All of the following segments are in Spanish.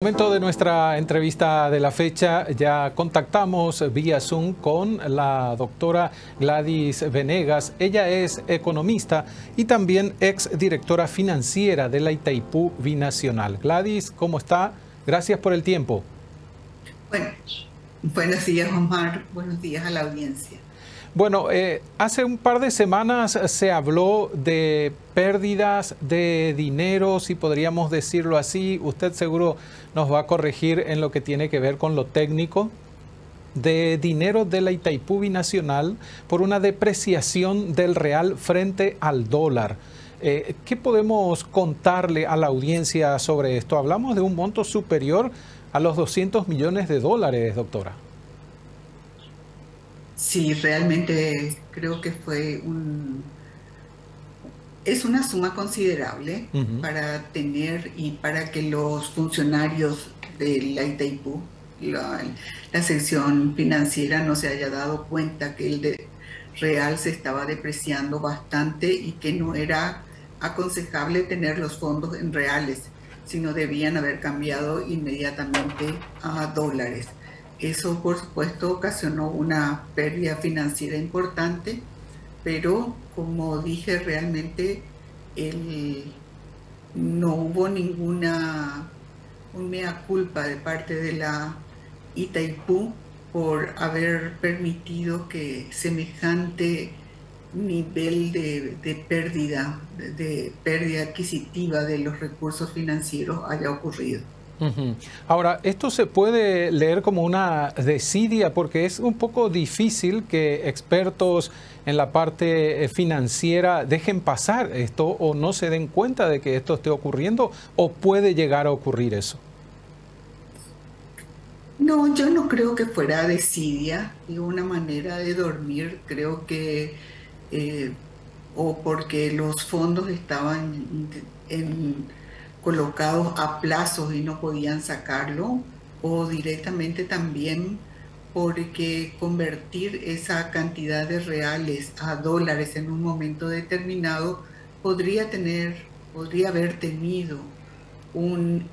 Momento de nuestra entrevista de la fecha, ya contactamos vía Zoom con la doctora Gladys Venegas. Ella es economista y también ex directora financiera de la Itaipú Binacional. Gladys, ¿cómo está? Gracias por el tiempo. Bueno, buenos días, Omar. Buenos días a la audiencia. Bueno, hace un par de semanas se habló de pérdidas de dinero, si podríamos decirlo así. Usted seguro nos va a corregir en lo que tiene que ver con lo técnico, de dinero de la Itaipú Binacional por una depreciación del real frente al dólar. ¿Qué podemos contarle a la audiencia sobre esto? Hablamos de un monto superior a los 200 millones de dólares, doctora. Sí, realmente creo que es una suma considerable Ujú. para tener y para que los funcionarios de la Itaipú, la sección financiera, no se haya dado cuenta que real se estaba depreciando bastante y que no era aconsejable tener los fondos en reales, sino debían haber cambiado inmediatamente a dólares. Eso, por supuesto, ocasionó una pérdida financiera importante, pero como dije, realmente el- no hubo un mea culpa de parte de la Itaipú por haber permitido que semejante nivel de pérdida adquisitiva de los recursos financieros haya ocurrido. Ujú. Ahora, esto se puede leer como una desidia porque es un poco difícil que expertos en la parte financiera dejen pasar esto o no se den cuenta de que esto esté ocurriendo o puede llegar a ocurrir eso. No, yo no creo que fuera desidia y una manera de dormir. Creo que eh, o porque los fondos estaban colocados a plazos y no podían sacarlo, o directamente también porque convertir esa cantidad de reales a dólares en un momento determinado podría haber tenido un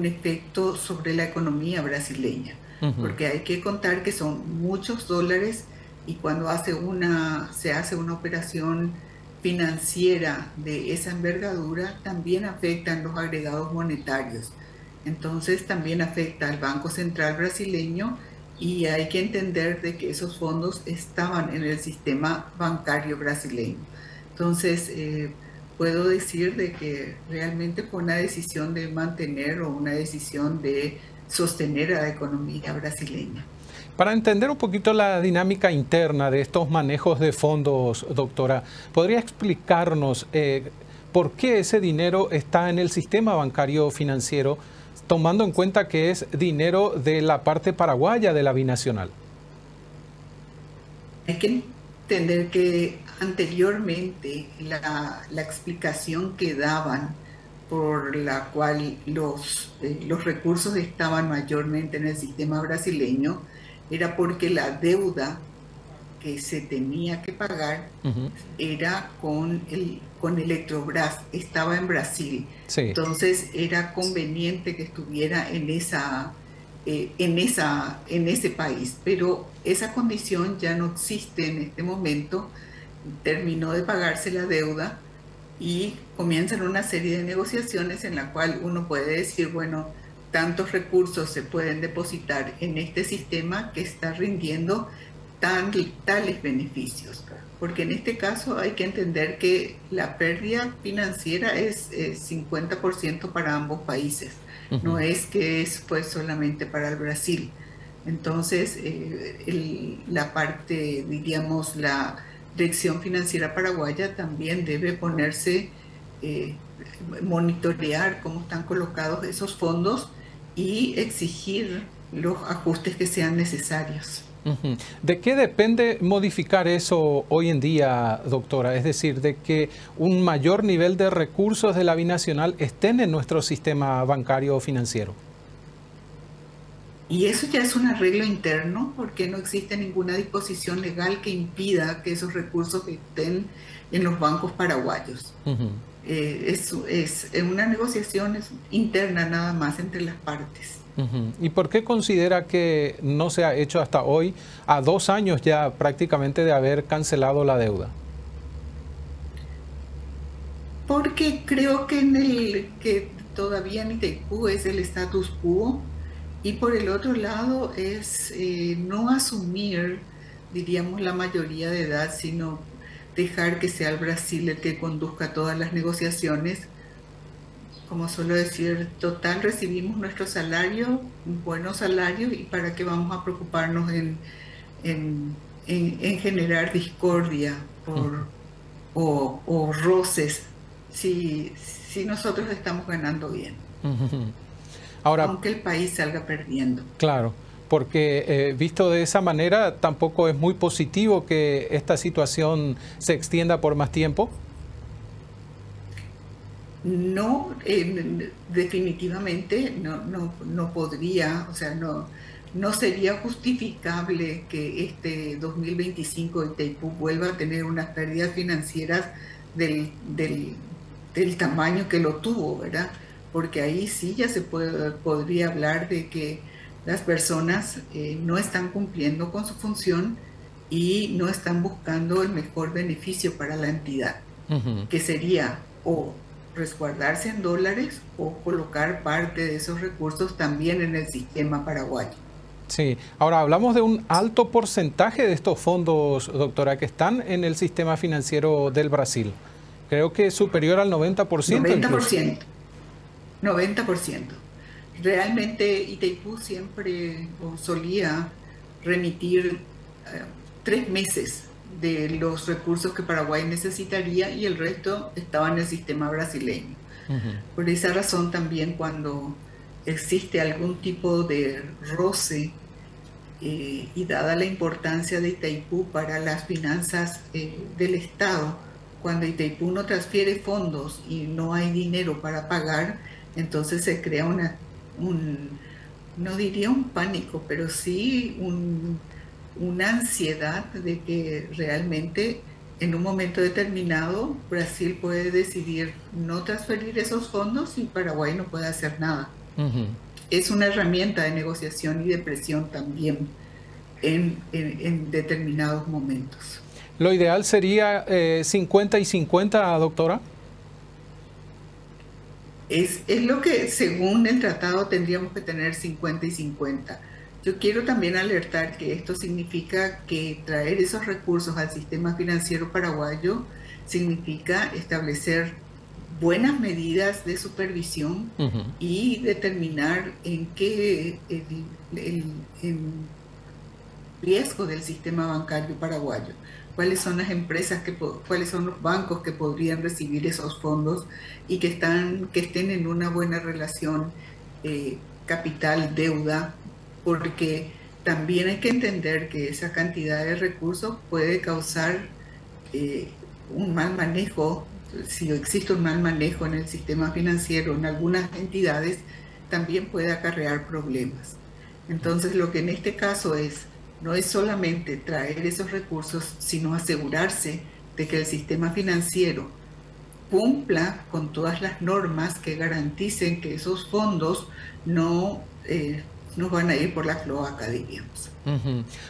efecto sobre la economía brasileña, Ujú. porque hay que contar que son muchos dólares y cuando se hace una operación financiera de esa envergadura, también afectan los agregados monetarios. Entonces también afecta al Banco Central brasileño y hay que entender de que esos fondos estaban en el sistema bancario brasileño. Entonces, puedo decir de que realmente fue una decisión de mantener o una decisión de sostener a la economía brasileña. Para entender un poquito la dinámica interna de estos manejos de fondos, doctora, ¿podría explicarnos por qué ese dinero está en el sistema bancario financiero, tomando en cuenta que es dinero de la parte paraguaya de la binacional? Hay que entender que anteriormente la explicación que daban por la cual los recursos estaban mayormente en el sistema brasileño era porque la deuda que se tenía que pagar Ujú. era con Electrobras, estaba en Brasil. Sí. Entonces era conveniente que estuviera en ese país, pero esa condición ya no existe en este momento. Terminó de pagarse la deuda y comienzan una serie de negociaciones en la cual uno puede decir, bueno, tantos recursos se pueden depositar en este sistema que está rindiendo tales beneficios. Porque en este caso hay que entender que la pérdida financiera es 50% para ambos países. No Ujú. es que es pues solamente para el Brasil. Entonces, la parte, diríamos, la Dirección Financiera Paraguaya también debe ponerse, eh, monitorear cómo están colocados esos fondos y exigir los ajustes que sean necesarios. Ujú. ¿De qué depende modificar eso hoy en día, doctora? Es decir, de que un mayor nivel de recursos de la binacional estén en nuestro sistema bancario o financiero. Y eso ya es un arreglo interno porque no existe ninguna disposición legal que impida que esos recursos estén en los bancos paraguayos. Ujú. Es una negociación interna nada más entre las partes. ¿Y por qué considera que no se ha hecho hasta hoy, a 2 años ya prácticamente de haber cancelado la deuda? Porque creo que que todavía en Itaipú es el status quo, y por el otro lado es no asumir, diríamos, la mayoría de edad, sino dejar que sea el Brasil el que conduzca todas las negociaciones. Como suelo decir, total, recibimos nuestro salario, un buen salario, y para qué vamos a preocuparnos en, en generar discordia o roces si nosotros estamos ganando bien, Ahora, aunque el país salga perdiendo. claro, porque visto de esa manera tampoco es muy positivo que esta situación se extienda por más tiempo. No, definitivamente no podría, o sea, no sería justificable que este 2025 Itaipú vuelva a tener unas pérdidas financieras del tamaño que lo tuvo, ¿verdad? Porque ahí sí ya podría hablar de que las personas no están cumpliendo con su función y no están buscando el mejor beneficio para la entidad, que sería o resguardarse en dólares o colocar parte de esos recursos también en el sistema paraguayo. Sí, ahora hablamos de un alto porcentaje de estos fondos, doctora, que están en el sistema financiero del Brasil. Creo que es superior al 90%. 90%. 90%. Realmente Itaipú siempre solía remitir 3 meses de los recursos que Paraguay necesitaría, y el resto estaba en el sistema brasileño. Por esa razón también, cuando existe algún tipo de roce y dada la importancia de Itaipú para las finanzas del Estado, cuando Itaipú no transfiere fondos y no hay dinero para pagar, entonces se crea no diría un pánico, pero sí una ansiedad de que realmente en un momento determinado Brasil puede decidir no transferir esos fondos y Paraguay no puede hacer nada. Es una herramienta de negociación y de presión también en determinados momentos. ¿Lo ideal sería 50 y 50, doctora? Es lo que según el tratado tendríamos que tener 50 y 50. Yo quiero también alertar que esto significa que traer esos recursos al sistema financiero paraguayo significa establecer buenas medidas de supervisión y determinar en qué el riesgo del sistema bancario paraguayo, cuáles son las empresas, cuáles son los bancos que podrían recibir esos fondos y que estén en una buena relación capital-deuda, porque también hay que entender que esa cantidad de recursos puede causar un mal manejo. Si existe un mal manejo en el sistema financiero, en algunas entidades, también puede acarrear problemas. Entonces, lo que en este caso no es solamente traer esos recursos, sino asegurarse de que el sistema financiero cumpla con todas las normas que garanticen que esos fondos no van a ir por la cloaca, diríamos.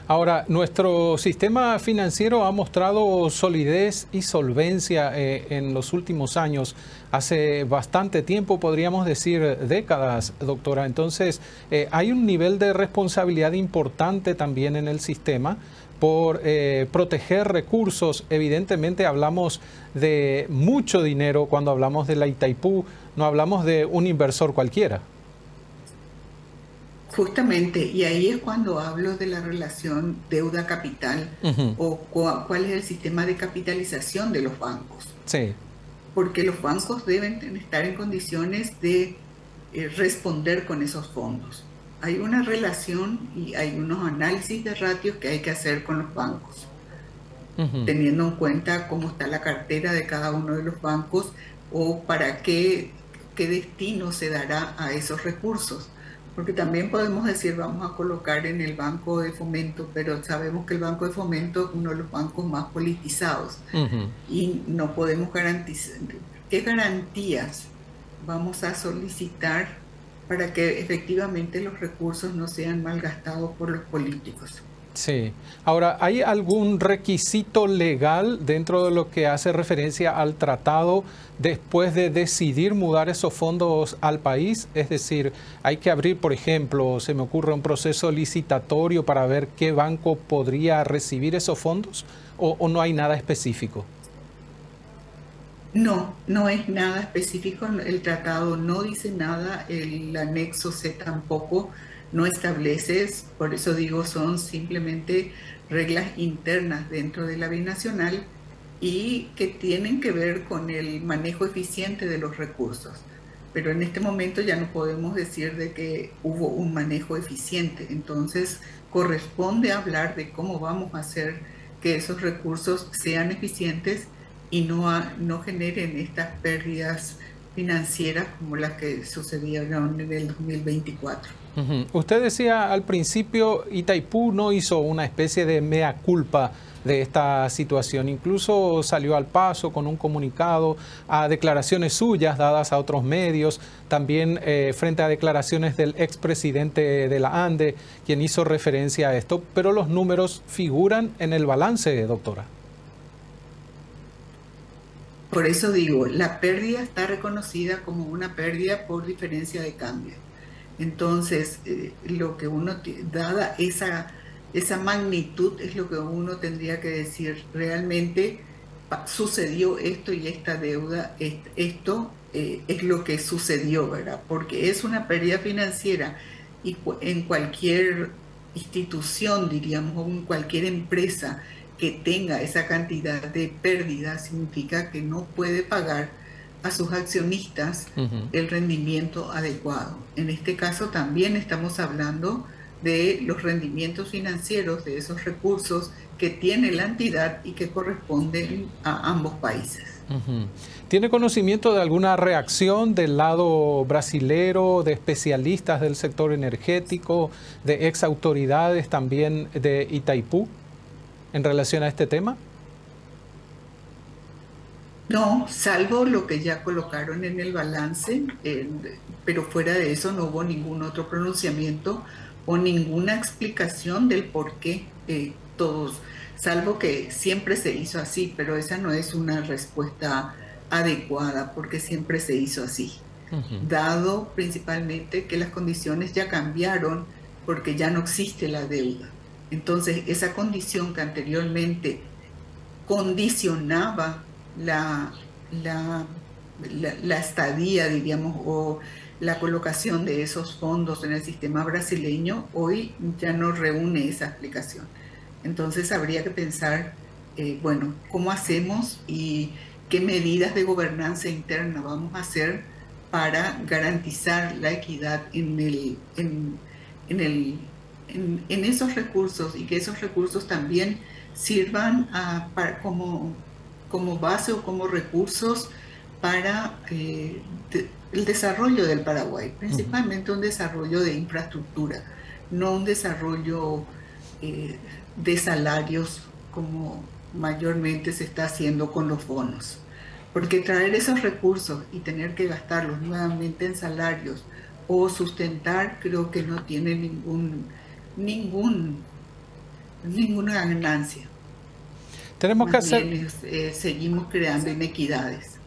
Ahora, nuestro sistema financiero ha mostrado solidez y solvencia en los últimos años. Hace bastante tiempo, podríamos decir décadas, doctora. Entonces, hay un nivel de responsabilidad importante también en el sistema por proteger recursos. Evidentemente hablamos de mucho dinero cuando hablamos de la Itaipú, no hablamos de un inversor cualquiera. Justamente, y ahí es cuando hablo de la relación deuda-capital o cuál es el sistema de capitalización de los bancos. Sí. Porque los bancos deben estar en condiciones de responder con esos fondos. Hay una relación y hay unos análisis de ratios que hay que hacer con los bancos, teniendo en cuenta cómo está la cartera de cada uno de los bancos o para qué destino se dará a esos recursos. Porque también podemos decir, vamos a colocar en el Banco de Fomento, pero sabemos que el Banco de Fomento es uno de los bancos más politizados y no podemos qué garantías vamos a solicitar para que efectivamente los recursos no sean malgastados por los políticos. Sí. Ahora, ¿hay algún requisito legal dentro de lo que hace referencia al tratado después de decidir mudar esos fondos al país? Es decir, hay que abrir, por ejemplo, se me ocurre un proceso licitatorio para ver qué banco podría recibir esos fondos, o no hay nada específico. No, no es nada específico, el tratado no dice nada, el anexo C tampoco no establece, por eso digo, son simplemente reglas internas dentro de la binacional y que tienen que ver con el manejo eficiente de los recursos. Pero en este momento ya no podemos decir de que hubo un manejo eficiente, entonces corresponde hablar de cómo vamos a hacer que esos recursos sean eficientes y no generen estas pérdidas financieras como las que sucedieron en el 2024. Usted decía al principio, Itaipú no hizo una especie de mea culpa de esta situación, incluso salió al paso con un comunicado a declaraciones suyas dadas a otros medios, también frente a declaraciones del expresidente de la ANDE, quien hizo referencia a esto, pero los números figuran en el balance, doctora. Por eso digo, la pérdida está reconocida como una pérdida por diferencia de cambio. Entonces, lo que uno, dada esa magnitud, es lo que uno tendría que decir, realmente sucedió esto y esta deuda, esto es lo que sucedió, ¿verdad? Porque es una pérdida financiera y en cualquier institución, diríamos, o en cualquier empresa que tenga esa cantidad de pérdida, significa que no puede pagar a sus accionistas el rendimiento adecuado. En este caso también estamos hablando de los rendimientos financieros de esos recursos que tiene la entidad y que corresponden a ambos países. ¿Tiene conocimiento de alguna reacción del lado brasilero, de especialistas del sector energético, de ex autoridades también de Itaipú en relación a este tema? No, salvo lo que ya colocaron en el balance, pero fuera de eso no hubo ningún otro pronunciamiento o ninguna explicación del por qué todos, salvo que siempre se hizo así, pero esa no es una respuesta adecuada porque siempre se hizo así, dado principalmente que las condiciones ya cambiaron porque ya no existe la deuda. Entonces, esa condición que anteriormente condicionaba la estadía, diríamos, o la colocación de esos fondos en el sistema brasileño, hoy ya no reúne esa explicación. Entonces habría que pensar, bueno, ¿cómo hacemos y qué medidas de gobernanza interna vamos a hacer para garantizar la equidad en esos recursos y que esos recursos también sirvan como base o como recursos para el desarrollo del Paraguay, principalmente un desarrollo de infraestructura, no un desarrollo de salarios como mayormente se está haciendo con los bonos. Porque traer esos recursos y tener que gastarlos nuevamente en salarios o sustentar, creo que no tiene ninguna ganancia. Tenemos que hacer... seguimos creando inequidades.